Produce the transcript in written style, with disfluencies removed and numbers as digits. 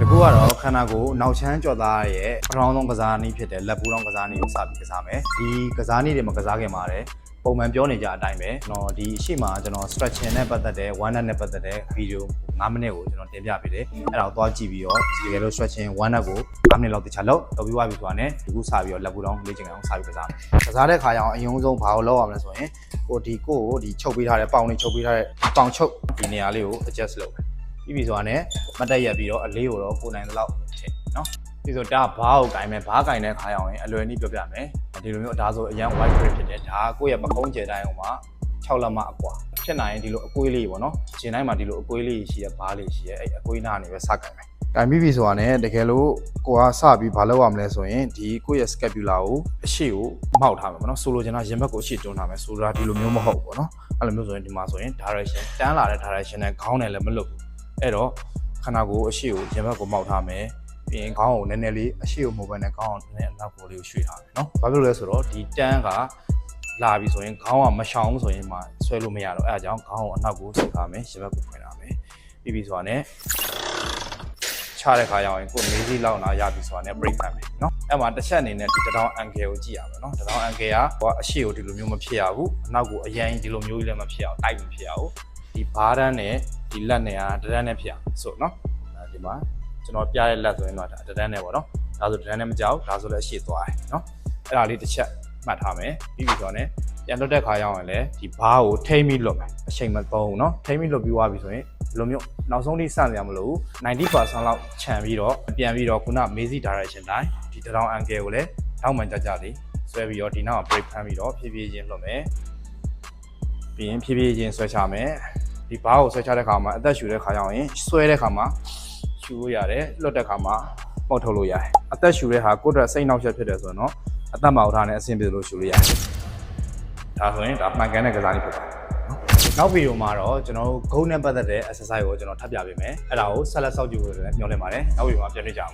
ကူကတော့ခန္ဓာကိုယ်နောက်ချမ်းကြော်သားရဲ့ပထမဆုံးကစားနည်းဖြစ်တဲ့လက်ပူတောင်ကစားနည်းကိုစပြီးကစားမယ်ဒီကစားနည်းတွေမှာကစားခင်ပါတယ်ပုံမှန်ပြောနေကြအတိုင်းပဲကျွန်တော်ဒီအရှိမကျွန်တော် stretching နဲ့ပတ်သက်တဲ့ one net နဲ့ပတ်သက်တဲ့ဗီဒီယို9မိနစ်ကိုကျွန်တော်တင်ပြပေးတယ်အဲ့ဒါကိုသွားကြည့်ပြီးတော့တကယ်လို့ stretching one net ကို9မိနစ်လောက်တခြားလုပ်ပြီးသွားပြီဆိုတာနဲ့ဒီခုစပြီးတော့လက်ပူတောင်လေ့ကျင့်အောင်စပြီးကစားမယ်ကစားတဲ့ခါကျအောင်အရင်ဆုံးဘာလို့လုပ်ရမလဲဆိုရင်ကိုဒီချုပ်ပေးထားတဲ့ပေါင်လေးချုပ်ပေးထားတဲ့ပေါင်ချုပ်ဒီနေရာလေးကို adjust လုပ်မယ်ပြီးပြီဆိုတာနဲ့မတက်ရက်ပြီးတော့အလေးကိုတော့ကိုယ်နိုင်သလောက်ထည့်နော်ဒီဆိုတာဘားကိုကင်မယ်ဘားကင်တဲ့ခါရောက်ရင်အလွယ်နည်းပြောပြမယ်ဒီလိုမျိုးဒါဆိုအရန် wide grip ဖြစ်တယ်ဒါကိုယ့်ရဲ့ပကုံးကျယ်တိုင်းအောင်မှာ6လက်မအကွာဖြစ်နိုင်ဒီလိုအကွေးလေးပေါ့နော်ကျင်တိုင်းမှာဒီလိုအကွေးလေးရှိရဘားလေးရှိရအဲ့အကွေးနာနေပဲစကင်မယ်ကင်ပြီးပြီဆိုတာနဲ့တကယ်လို့ကိုကစပြီးဘာလုပ်ရမလဲဆိုရင်ဒီကိုယ့်ရဲ့ scapula ကိုအရှိကိုမှောက်ထားမယ်ပေါ့နော်ဆိုလိုချင်တာရင်ဘက်ကိုအရှိတွန်းထားမယ်ဆိုတာဒီလိုမျိုးမဟုတ်ဘူးပေါ့နော်အဲ့လိုမျိုးဆိုရင်ဒီမှာဆိုရင် direction တန်းလာတဲ့ direction နဲ့ခေါင်းနဲ့လည်းမလွတ်ဘူးအဲ့တော့ခန္ဓာကိုယ်အရှိကိုရင်ဘက်ကိုမှောက်ထားမယ်ပြီးရင်ခေါင်းကိုနည်းနည်းလေးအရှိကိုမဟုတ်ဘဲနဲ့ခေါင်းကိုနည်းနည်းအနောက်ကိုလေးကိုရွှေ့ထားမယ်နော်ဘာဖြစ်လို့လဲဆိုတော့ဒီတန်းကလာပြီဆိုရင်ခေါင်းကမရှောင်ဘူးဆိုရင်မှဆွဲလို့မရတော့အဲ့ဒါကြောင့်ခေါင်းကိုအနောက်ကိုဆုပ်ထားမယ်ရင်ဘက်ကိုဖွင့်ထားမယ်ပြီးပြီဆိုတာနဲ့ချတဲ့ခါရောက်ရင်ကိုမေးစီလောက်လာရပြီဆိုတာနဲ့ break ဖတ်မယ်နော်အဲ့မှာတစ်ချက်အနေနဲ့ဒီတထောင် angle ကိုကြည့်ရမယ်နော်တထောင် angle ကအရှိကိုဒီလိုမျိုးမဖြစ်ရဘူးအနောက်ကိုအရင်ဒီလိုမျိုးကြီးလည်းမဖြစ်အောင်တိုက်မဖြစ်ရဘူးဒီဘားတန်းနဲ့ဒီလက်နဲ့တန်းနဲ့ဖြစ်အောင်ဆိုနော်ဒီမှာကျွန်တော်ပြတဲ့လက်ဆိုရင်တော့ဒါတန်းနဲ့ပေါ့နော်ဒါဆိုတန်းနဲ့မကြောက်ဒါဆိုလည်းအရှိသွားတယ်နော်အဲ့ဒါလေးတစ်ချက်မှတ်ထားမယ်ပြီးပြီဆိုတော့ねပြန်လွတ်တဲ့ခါရောက်ရင်လည်းဒီဘားကိုထိမ့်ပြီးလွတ်မယ်အချိန်မသုံးဘူးနော်ထိမ့်ပြီးလွတ်ပြီးသွားပြီဆိုရင်ဒီလိုမျိုးနောက်ဆုံးထိစရမလို့ 90% လောက်ခြံပြီးတော့ပြန်ပြီးတော့ခုန Mazy direction တိုင်းဒီတထောင် angle ကိုလည်းနောက်မှကြလေးဆွဲပြီးတော့ဒီနောက် break ဖမ်းပြီးတော့ဖြည်းဖြည်းချင်းလွတ်မယ်ပြီးရင်ဖြည်းဖြည်းချင်းဆွဲချမယ်ဒီဘားကိုဆွဲချတဲ့ခါမှာအသက်ရှူတဲ့ခါရောက်ရင်ဆွဲတဲ့ခါမှာရှူလို့ရတယ်လွတ်တဲ့ခါမှာပေါက်ထုတ်လို့ရတယ်အသက်ရှူတဲ့ဟာကိုယ့်အတွက်စိတ်နှောက်ယှက်ဖြစ်တယ်ဆိုတော့အသက်မအောင်ထားနဲ့အဆင်ပြေလို့ရှူလို့ရတယ်ဒါဆိုရင်ဒါမှန်ကန်တဲ့ကစားနည်းဖြစ်ပါတယ်နောက်ဗီဒီယိုမှာတော့ကျွန်တော်တို့ဂုဏ်နဲ့ပတ်သက်တဲ့ exercise ကိုကျွန်တော်ထပ်ပြပေးမယ်အဲ့ဒါကိုဆက်လက်စောင့်ကြည့်ဖို့လည်းမျှော်လင့်ပါတယ်နောက်ဗီဒီယိုမှာပြန်တွေ့ကြအောင်